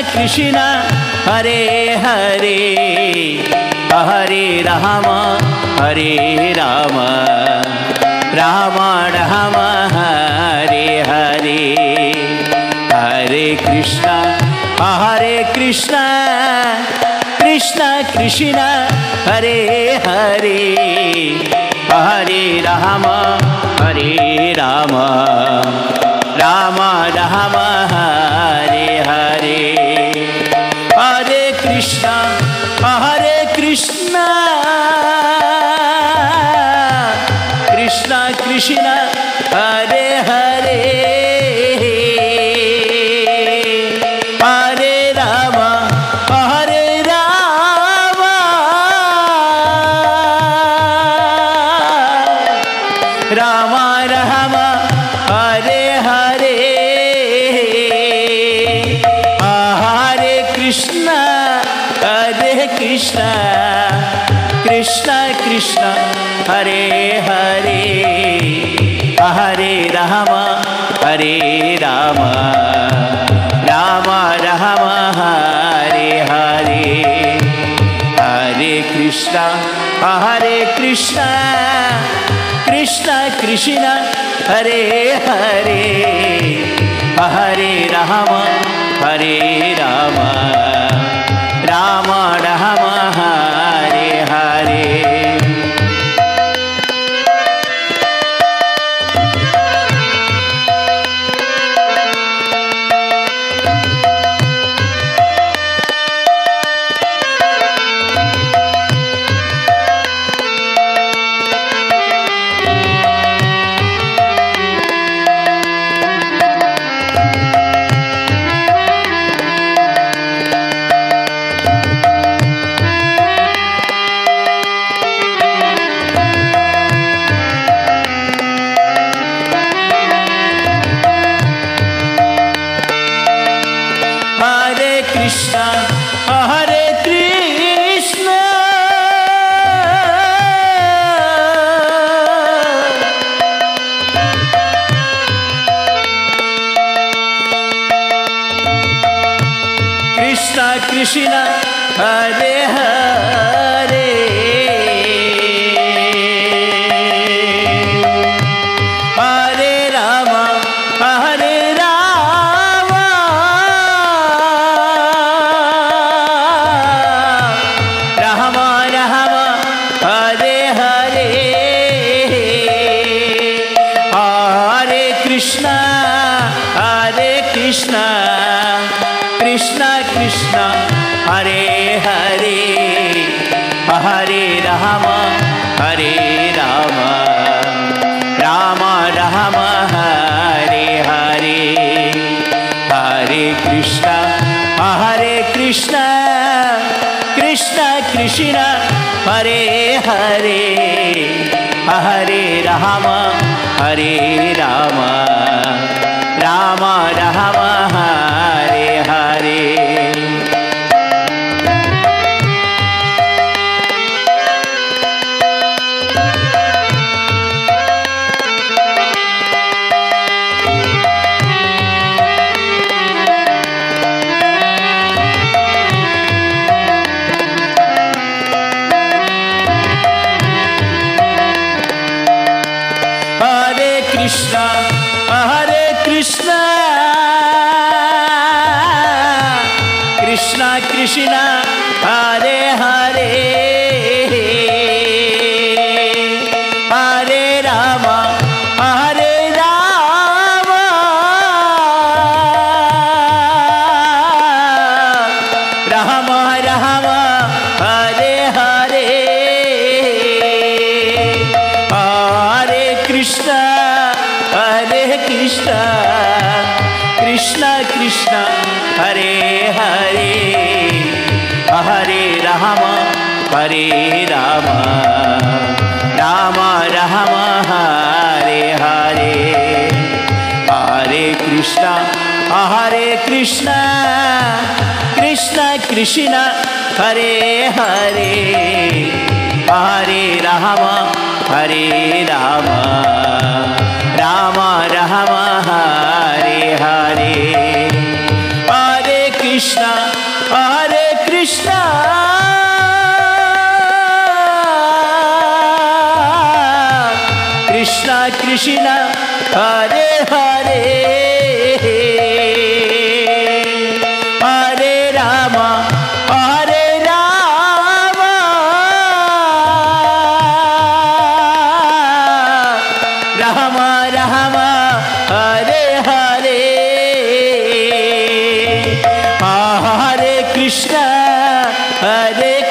Krishna Hare Hare Hare Ram Ram Ram Hare Hare Hare Krishna Krishna Krishna Hare Hare Hare Ram Ram Ram Hare Hare Hare Krishna Krishna Krishna Hare Hare Hare Ram Ram Ram Hare Hare Hare Krishna Krishna Krishna Hare Hare Hare Ram Ram Ram Hare Hare Hare Krishna Krishna Hare Hare Hare Ram Ram Hare Hare Krishna Hare Hare Hare Ram Ram Ram Hare Hare Hare Krishna Krishna Hare Hare Hare Ram Ram Hare Hare Hare Krishna Krishna Krishna Hare Hare Hare Ram Ram Hare Hare Krishna Krishna Hare Hare Hare Ram Ram Ram Hare Hare Hare Krishna Krishna Krishna Hare Hare Hare Ram Ram Hare Hare Hare Krishna Krishna Krishna Hare Hare Hare Ram Ram Hare Hare Hare Krishna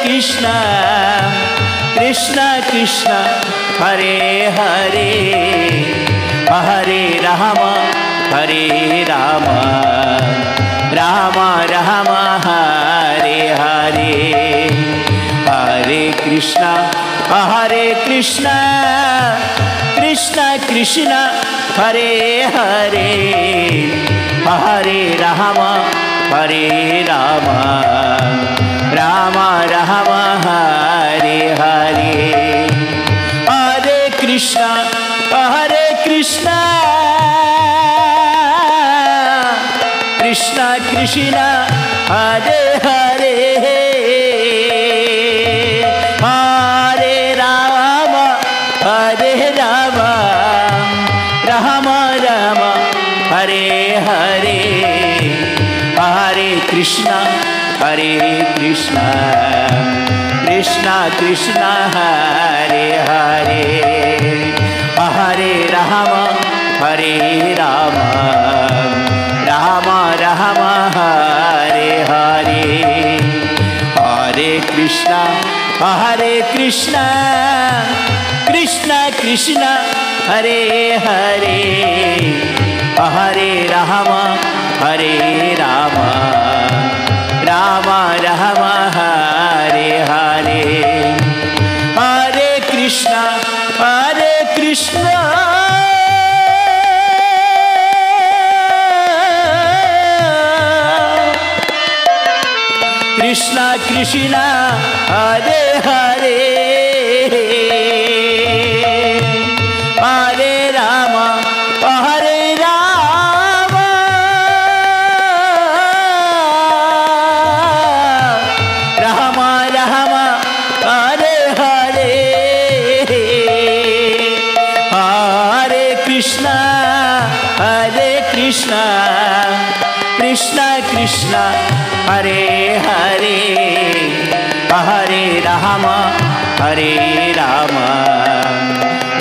Krishna Krishna Krishna Hare Hare Hare Ram Ram Ram Hare Hare Hare Krishna Krishna Krishna Hare Hare Hare Ram Ram Ram Hare Hare Hare Krishna Krishna Krishna Hare Hare Hare Ram Ram Ram Hare Hare Hare Krishna Krishna Krishna Hare Hare Hare Ram Ram Ram Hare Hare Hare Krishna Krishna Krishna Hare Hare Hare Ram Ram Ram Hare Hare Hare Krishna Krishna Krishna Hare Hare Hare Ram Ram Ram Hare Hare Hare Krishna Krishna Krishna Hare Hare Hare Ram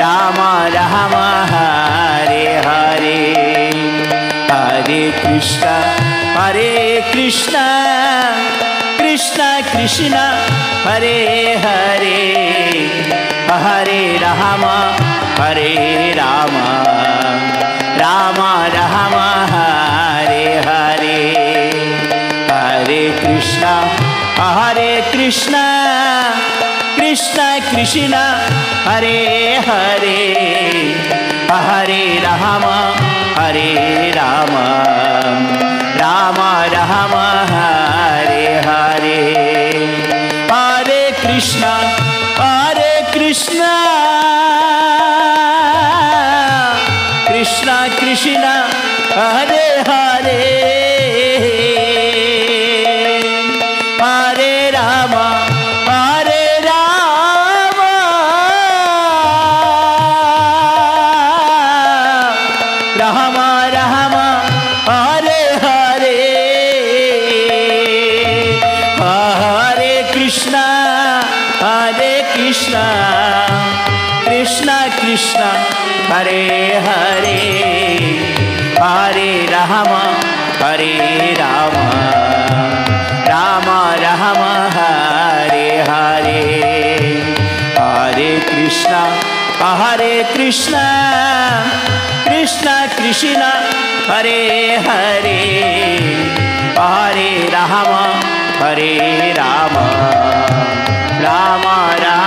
Ram Ram Hare Hare Hare Krishna Krishna Krishna Hare Hare Hare Ram Ram Ram Hare Hare Hare Krishna Krishna Krishna Hare Hare Hare Ram Ram Ram Hare Hare Hare Krishna Krishna Krishna Hare Hare Hare Ram Ram Ram Hare Hare Hare Krishna Krishna Krishna Hare Hare Hare Ram Ram Ram Hare Hare Hare Krishna Krishna Krishna Hare Hare Hare Ram Ram Ram